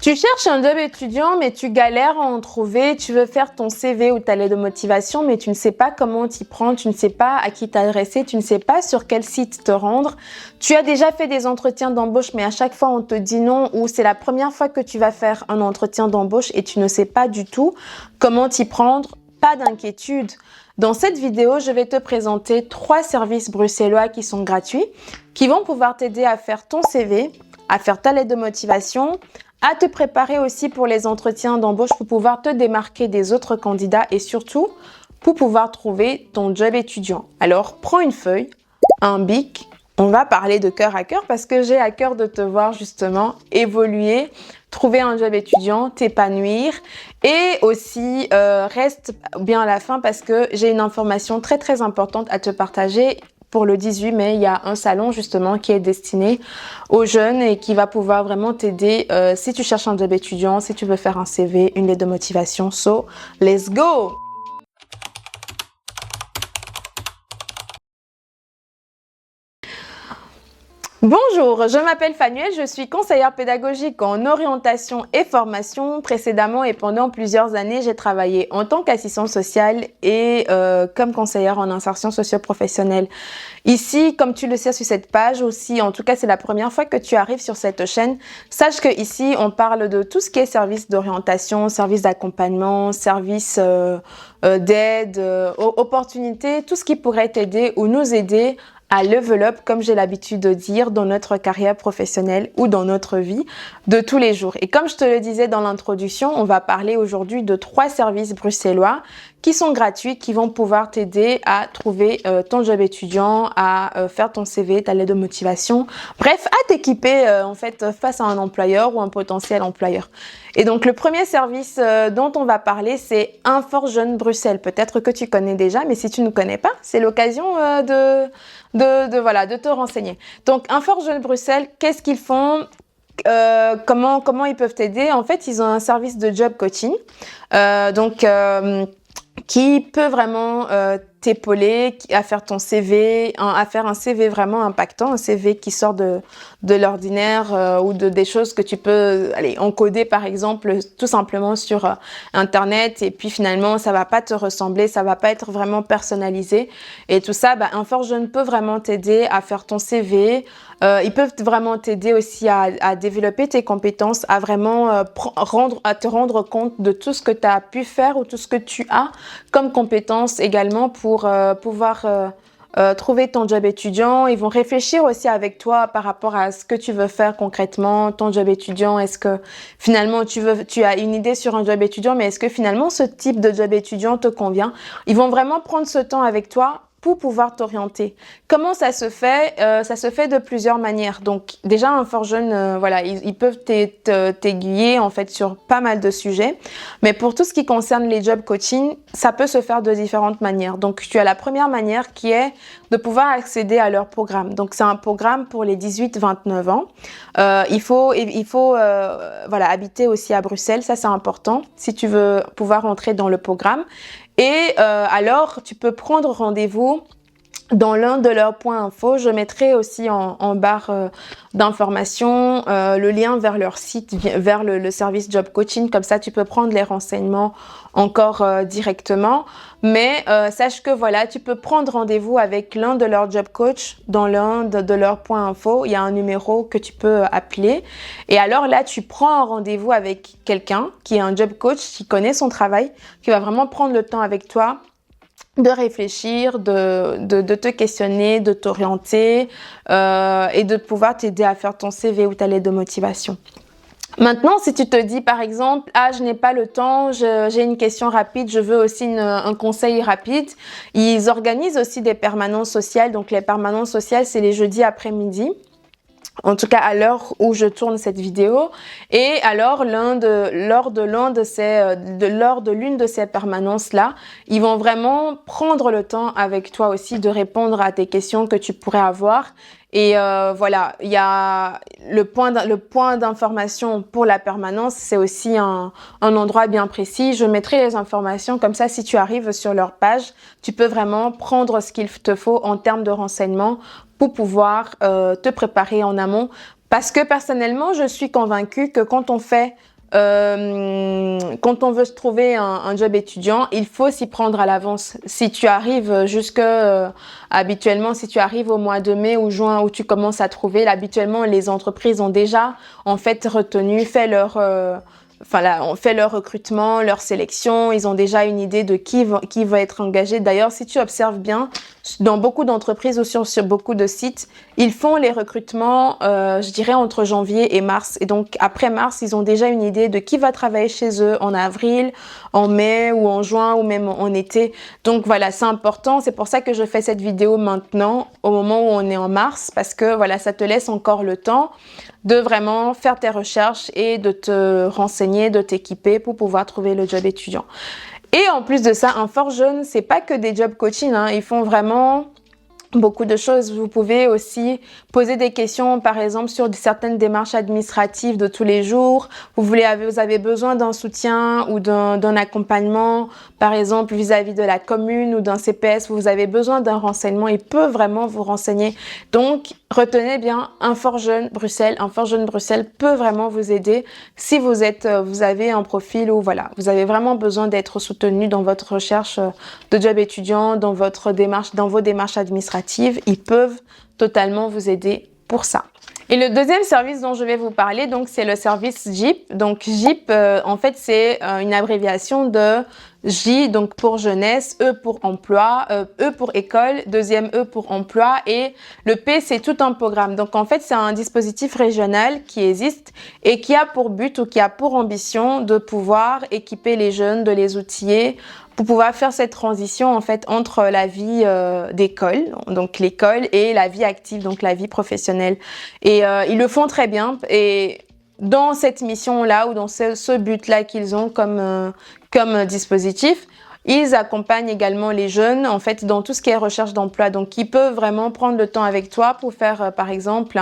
Tu cherches un job étudiant, mais tu galères à en trouver. Tu veux faire ton CV ou ta lettre de motivation, mais tu ne sais pas comment t'y prendre, tu ne sais pas à qui t'adresser, tu ne sais pas sur quel site te rendre. Tu as déjà fait des entretiens d'embauche, mais à chaque fois on te dit non, ou c'est la première fois que tu vas faire un entretien d'embauche et tu ne sais pas du tout comment t'y prendre. Pas d'inquiétude. Dans cette vidéo, je vais te présenter 3 services bruxellois qui sont gratuits, qui vont pouvoir t'aider à faire ton CV, à faire ta lettre de motivation, à te préparer aussi pour les entretiens d'embauche pour pouvoir te démarquer des autres candidats et surtout pour pouvoir trouver ton job étudiant. Alors, prends une feuille, un bic, on va parler de cœur à cœur parce que j'ai à cœur de te voir justement évoluer, trouver un job étudiant, t'épanouir et aussi reste bien à la fin parce que j'ai une information très importante à te partager. Pour le 18 mai, il y a un salon justement qui est destiné aux jeunes et qui va pouvoir vraiment t'aider si tu cherches un job étudiant, si tu veux faire un CV, une lettre de motivation. So, let's go! Bonjour, je m'appelle Fanuel, je suis conseillère pédagogique en orientation et formation. Précédemment et pendant plusieurs années, j'ai travaillé en tant qu'assistante sociale et comme conseillère en insertion socio-professionnelle. Ici, comme tu le sais sur cette page aussi, en tout cas c'est la première fois que tu arrives sur cette chaîne, sache que ici on parle de tout ce qui est service d'orientation, service d'accompagnement, service d'aide, opportunités, tout ce qui pourrait t'aider ou nous aider à level up, comme j'ai l'habitude de dire, dans notre carrière professionnelle ou dans notre vie de tous les jours. Et comme je te le disais dans l'introduction, on va parler aujourd'hui de 3 services bruxellois qui sont gratuits, qui vont pouvoir t'aider à trouver ton job étudiant, à faire ton CV, ta lettre de motivation, bref, à t'équiper en fait face à un employeur ou un potentiel employeur. Et donc le premier service dont on va parler, c'est Infor Jeune Bruxelles. Peut-être que tu connais déjà, mais si tu ne connais pas, c'est l'occasion de te renseigner. Donc Infor Jeune Bruxelles, qu'est-ce qu'ils font? Comment ils peuvent t'aider? En fait, ils ont un service de job coaching. Qui peut vraiment t'épauler à faire ton CV, à faire un CV vraiment impactant, un CV qui sort de l'ordinaire ou des choses que tu peux encoder par exemple tout simplement sur internet et puis finalement ça va pas te ressembler, ça va pas être vraiment personnalisé et tout ça, Infor Jeune peut vraiment t'aider à faire ton CV. Ils peuvent vraiment t'aider aussi à développer tes compétences, à vraiment te rendre compte de tout ce que tu as pu faire ou tout ce que tu as comme compétences également pour pouvoir trouver ton job étudiant. Ils vont réfléchir aussi avec toi par rapport à ce que tu veux faire concrètement, ton job étudiant. Est-ce que finalement tu as une idée sur un job étudiant, mais est-ce que finalement ce type de job étudiant te convient? Ils vont vraiment prendre ce temps avec toi pour pouvoir t'orienter. Comment ça se fait? Ça se fait de plusieurs manières. Donc déjà, Infor Jeune, ils peuvent t'aiguiller en fait sur pas mal de sujets. Mais pour tout ce qui concerne les job coaching, ça peut se faire de différentes manières. Donc tu as la première manière qui est de pouvoir accéder à leur programme. Donc c'est un programme pour les 18-29 ans. Il faut habiter aussi à Bruxelles, ça c'est important si tu veux pouvoir entrer dans le programme. Et alors, tu peux prendre rendez-vous dans l'un de leurs points info. Je mettrai aussi en barre d'information le lien vers leur site, vers le service Job Coaching. Comme ça, tu peux prendre les renseignements encore directement. Mais sache que voilà, tu peux prendre rendez-vous avec l'un de leurs job coach dans l'un de leurs points info. Il y a un numéro que tu peux appeler. Et alors là, tu prends un rendez-vous avec quelqu'un qui est un job coach, qui connaît son travail, qui va vraiment prendre le temps avec toi de réfléchir, de te questionner, de t'orienter et de pouvoir t'aider à faire ton CV ou ta lettre de motivation. Maintenant, si tu te dis par exemple, je n'ai pas le temps, j'ai une question rapide, je veux aussi un conseil rapide, ils organisent aussi des permanences sociales. Donc les permanences sociales, c'est les jeudis après-midi. En tout cas à l'heure où je tourne cette vidéo. Et alors lors de l'une de ces permanences là, ils vont vraiment prendre le temps avec toi aussi de répondre à tes questions que tu pourrais avoir. Et voilà, il y a le point d'information pour la permanence, c'est aussi un endroit bien précis. Je mettrai les informations comme ça, si tu arrives sur leur page, tu peux vraiment prendre ce qu'il te faut en termes de renseignements pour pouvoir te préparer en amont. Parce que personnellement, je suis convaincue que quand on fait quand on veut se trouver un job étudiant, il faut s'y prendre à l'avance. Si tu arrives habituellement, si tu arrives au mois de mai ou juin où tu commences à trouver, habituellement les entreprises ont déjà en fait retenu, fait leur on fait leur recrutement, leur sélection, ils ont déjà une idée de qui va être engagé. D'ailleurs, si tu observes bien, dans beaucoup d'entreprises ou sur beaucoup de sites, ils font les recrutements, je dirais, entre janvier et mars. Et donc, après mars, ils ont déjà une idée de qui va travailler chez eux en avril, en mai ou en juin ou même en été. Donc, voilà, c'est important. C'est pour ça que je fais cette vidéo maintenant, au moment où on est en mars, parce que, voilà, ça te laisse encore le temps de vraiment faire tes recherches et de te renseigner, de t'équiper pour pouvoir trouver le job étudiant. Et en plus de ça, un Fort Jeune, c'est pas que des job coaching, hein, ils font vraiment beaucoup de choses. Vous pouvez aussi poser des questions, par exemple, sur certaines démarches administratives de tous les jours. Vous avez besoin d'un soutien ou d'un accompagnement, par exemple, vis-à-vis de la commune ou d'un CPS. Vous avez besoin d'un renseignement. Il peut vraiment vous renseigner. Donc, retenez bien, un Fort Jeune Bruxelles. Un Fort Jeune Bruxelles peut vraiment vous aider si vous avez un profil où, voilà, vous avez vraiment besoin d'être soutenu dans votre recherche de job étudiant, dans vos démarches administratives. Ils peuvent totalement vous aider pour ça. Et le deuxième service dont je vais vous parler, donc c'est le service JIP. Donc JIP, en fait, c'est une abréviation de J, donc pour jeunesse, E pour emploi, E pour école, deuxième E pour emploi et le P, c'est tout un programme. Donc en fait, c'est un dispositif régional qui existe et qui a pour but ou qui a pour ambition de pouvoir équiper les jeunes, de les outiller pour pouvoir faire cette transition en fait entre la vie d'école, donc l'école, et la vie active, donc la vie professionnelle. Et ils le font très bien. Et dans cette mission-là ou dans ce but-là qu'ils ont comme dispositif, ils accompagnent également les jeunes en fait dans tout ce qui est recherche d'emploi. Donc, ils peuvent vraiment prendre le temps avec toi pour faire, par exemple,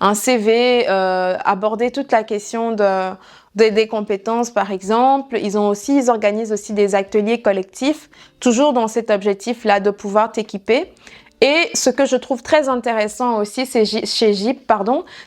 un CV, aborder toute la question des compétences, par exemple. Ils organisent aussi des ateliers collectifs, toujours dans cet objectif-là de pouvoir t'équiper. Et ce que je trouve très intéressant aussi, c'est chez JIP,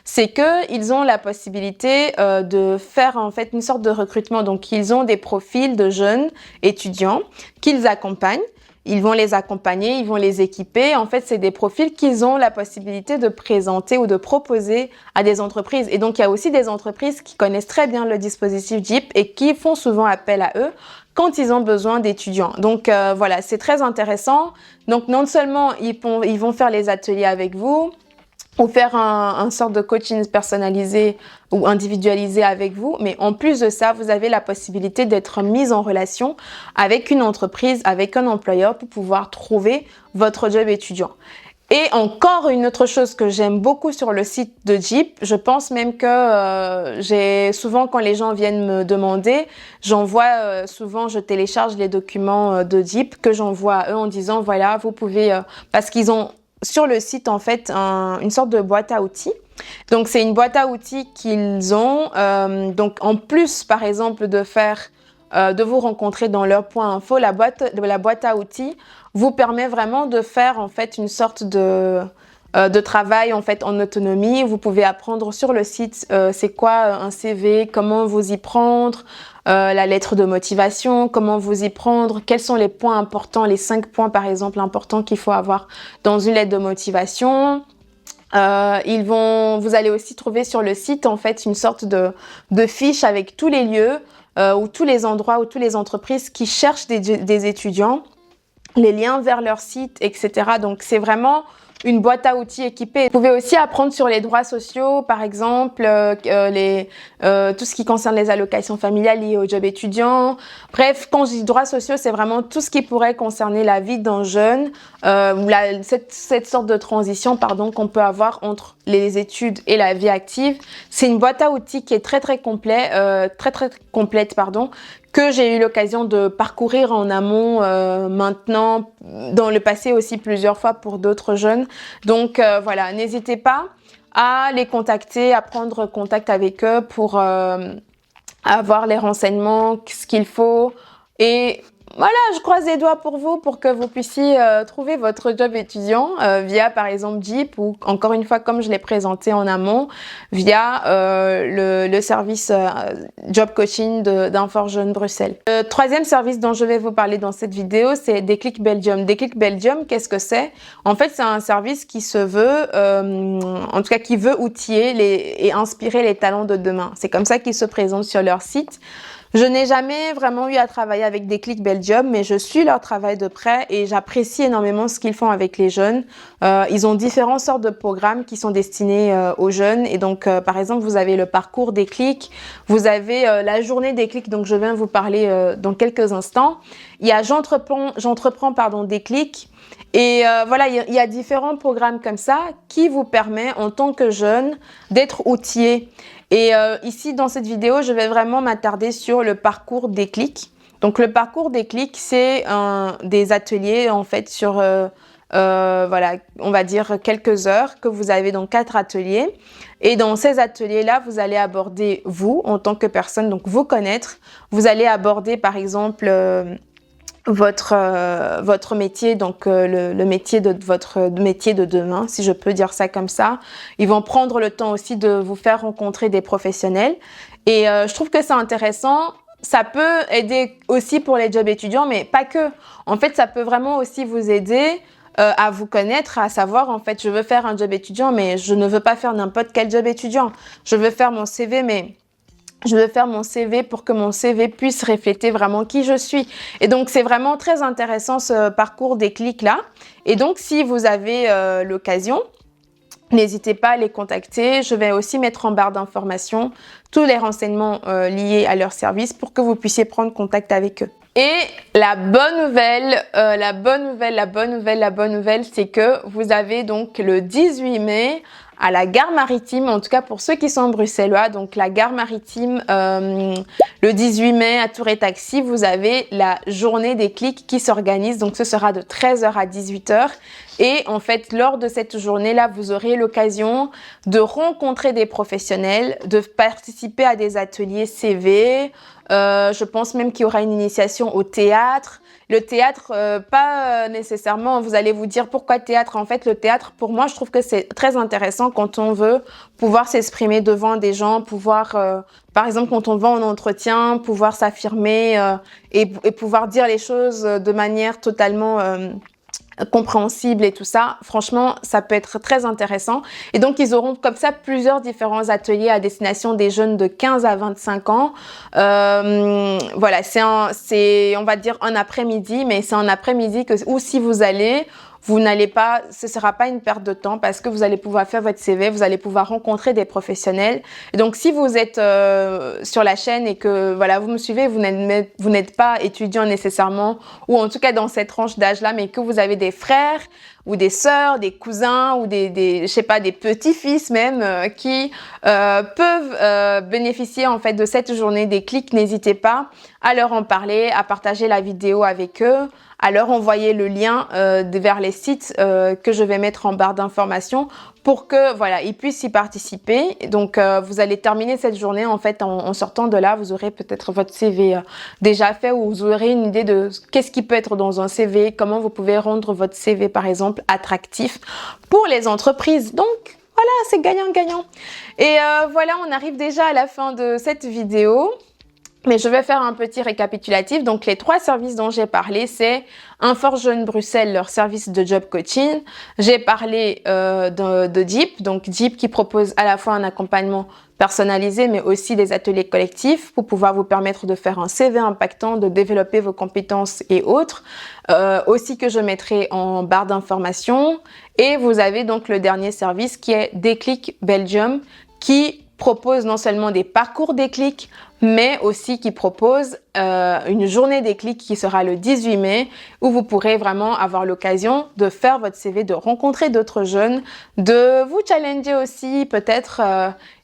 c'est que ils ont la possibilité de faire en fait une sorte de recrutement. Donc, ils ont des profils de jeunes étudiants qu'ils accompagnent. Ils vont les accompagner, ils vont les équiper. En fait, c'est des profils qu'ils ont la possibilité de présenter ou de proposer à des entreprises. Et donc, il y a aussi des entreprises qui connaissent très bien le dispositif JIP et qui font souvent appel à eux quand ils ont besoin d'étudiants. Donc, voilà, c'est très intéressant. Donc, non seulement ils vont faire les ateliers avec vous, ou faire un sorte de coaching personnalisé ou individualisé avec vous. Mais en plus de ça, vous avez la possibilité d'être mis en relation avec une entreprise, avec un employeur pour pouvoir trouver votre job étudiant. Et encore une autre chose que j'aime beaucoup sur le site de JIP, je pense même que j'ai souvent quand les gens viennent me demander, j'envoie souvent, je télécharge les documents de JIP que j'envoie à eux en disant voilà, vous pouvez, parce qu'ils ont sur le site en fait une sorte de boîte à outils. Donc c'est une boîte à outils qu'ils ont. Donc en plus par exemple de vous rencontrer dans leur point info, la boîte à outils vous permet vraiment de faire en fait une sorte de travail en fait en autonomie. Vous pouvez apprendre sur le site c'est quoi un CV, comment vous y prendre, la lettre de motivation, comment vous y prendre, quels sont les points importants, les 5 points par exemple importants qu'il faut avoir dans une lettre de motivation. Vous allez aussi trouver sur le site en fait une sorte de fiche avec tous les lieux ou tous les endroits ou toutes les entreprises qui cherchent des étudiants, les liens vers leur site, etc. Donc c'est vraiment une boîte à outils équipée. Vous pouvez aussi apprendre sur les droits sociaux, par exemple, tout ce qui concerne les allocations familiales liées au job étudiant. Bref, quand je dis droits sociaux, c'est vraiment tout ce qui pourrait concerner la vie d'un jeune, cette sorte de transition, qu'on peut avoir entre les études et la vie active. C'est une boîte à outils qui est très complète, que j'ai eu l'occasion de parcourir en amont maintenant, dans le passé aussi plusieurs fois pour d'autres jeunes. Donc voilà, n'hésitez pas à les contacter, à prendre contact avec eux pour avoir les renseignements, ce qu'il faut. Et voilà, je croise les doigts pour vous pour que vous puissiez trouver votre job étudiant via par exemple Jeep ou encore une fois comme je l'ai présenté en amont via le service job coaching d'Infor Jeunes Bruxelles. Le troisième service dont je vais vous parler dans cette vidéo, c'est Déclic Belgium. Déclic Belgium, qu'est-ce que c'est? En fait, c'est un service qui se veut, en tout cas qui veut outiller et inspirer les talents de demain. C'est comme ça qu'ils se présentent sur leur site. Je n'ai jamais vraiment eu à travailler avec Déclic Belgium, mais je suis leur travail de près et j'apprécie énormément ce qu'ils font avec les jeunes. Ils ont différentes sortes de programmes qui sont destinés aux jeunes. Et donc, par exemple, vous avez le parcours Déclic, vous avez la journée Déclic, donc je viens vous parler dans quelques instants. Il y a J'entreprends Déclic. Et voilà, il y a différents programmes comme ça qui vous permettent en tant que jeune d'être outillé. Et ici, dans cette vidéo, je vais vraiment m'attarder sur le parcours Déclic. Donc, le parcours Déclic, c'est des ateliers, en fait, sur, voilà, on va dire quelques heures que vous avez dans 4 ateliers. Et dans ces ateliers-là, vous allez aborder vous, en tant que personne, donc vous connaître. Vous allez aborder, par exemple, votre métier, donc le métier de votre métier de demain, si je peux dire ça comme ça. Ils vont prendre le temps aussi de vous faire rencontrer des professionnels et je trouve que c'est intéressant. Ça peut aider aussi pour les jobs étudiants, mais pas que. En fait, ça peut vraiment aussi vous aider à vous connaître, à savoir en fait, je veux faire un job étudiant, mais je ne veux pas faire n'importe quel job étudiant. Je veux faire mon CV, mais je veux faire mon CV pour que mon CV puisse refléter vraiment qui je suis. Et donc, c'est vraiment très intéressant ce parcours Déclic-là. Et donc, si vous avez l'occasion, n'hésitez pas à les contacter. Je vais aussi mettre en barre d'informations tous les renseignements liés à leur service pour que vous puissiez prendre contact avec eux. Et la bonne nouvelle, c'est que vous avez donc le 18 mai à la gare maritime, en tout cas pour ceux qui sont bruxellois, donc la gare maritime, le 18 mai à Tour et Taxi, vous avez la journée Déclic qui s'organise, donc ce sera de 13 h à 18 h. Et en fait, lors de cette journée-là, vous aurez l'occasion de rencontrer des professionnels, de participer à des ateliers CV. Je pense même qu'il y aura une initiation au théâtre. Le théâtre, pas nécessairement, vous allez vous dire pourquoi théâtre. En fait, le théâtre, pour moi, je trouve que c'est très intéressant quand on veut pouvoir s'exprimer devant des gens, pouvoir, par exemple, quand on va en entretien, pouvoir s'affirmer et pouvoir dire les choses de manière totalement compréhensible et tout ça. Franchement, ça peut être très intéressant. Et donc, ils auront comme ça plusieurs différents ateliers à destination des jeunes de 15 à 25 ans. Voilà, c'est on va dire un après-midi, mais c'est un après-midi où si vous allez, vous n'allez pas, ce sera pas une perte de temps parce que vous allez pouvoir faire votre CV, vous allez pouvoir rencontrer des professionnels. Et donc, si vous êtes sur la chaîne et que voilà, vous me suivez, vous n'êtes pas étudiant nécessairement, ou en tout cas dans cette tranche d'âge-là, mais que vous avez des frères ou des sœurs, des cousins ou je sais pas, des petits-fils même qui peuvent bénéficier en fait de cette journée Déclic, n'hésitez pas à leur en parler, à partager la vidéo avec eux, à leur envoyer le lien vers les sites que je vais mettre en barre d'informations pour que voilà, ils puissent y participer. Donc vous allez terminer cette journée en fait en sortant de là, vous aurez peut-être votre CV déjà fait ou vous aurez une idée de qu'est-ce qui peut être dans un CV, comment vous pouvez rendre votre CV par exemple attractif pour les entreprises. Donc voilà, c'est gagnant-gagnant. Et voilà, on arrive déjà à la fin de cette vidéo. Mais je vais faire un petit récapitulatif. Donc, les 3 services dont j'ai parlé, c'est Infor Jeunes Bruxelles, leur service de job coaching. J'ai parlé de Jeep, donc Jeep qui propose à la fois un accompagnement personnalisé, mais aussi des ateliers collectifs pour pouvoir vous permettre de faire un CV impactant, de développer vos compétences et autres. Aussi que je mettrai en barre d'informations. Et vous avez donc le dernier service qui est Déclic Belgium, qui propose non seulement des parcours Déclic, mais aussi qui propose une journée Déclic qui sera le 18 mai, où vous pourrez vraiment avoir l'occasion de faire votre CV, de rencontrer d'autres jeunes, de vous challenger aussi peut-être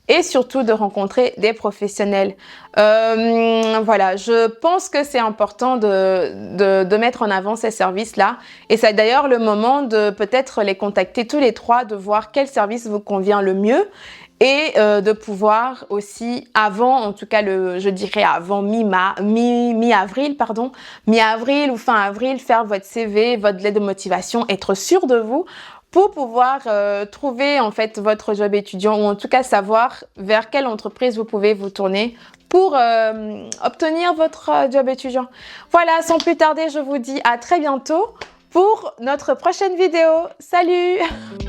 et surtout de rencontrer des professionnels. Voilà, je pense que c'est important de mettre en avant ces services-là. Et c'est d'ailleurs le moment de peut-être les contacter tous les 3, de voir quel service vous convient le mieux et de pouvoir aussi avant, en tout cas je dirais avant mi-avril, pardon, mi-avril ou fin avril, faire votre CV, votre lettre de motivation, être sûr de vous pour pouvoir trouver en fait votre job étudiant ou en tout cas savoir vers quelle entreprise vous pouvez vous tourner pour obtenir votre job étudiant. Voilà, sans plus tarder, je vous dis à très bientôt pour notre prochaine vidéo. Salut!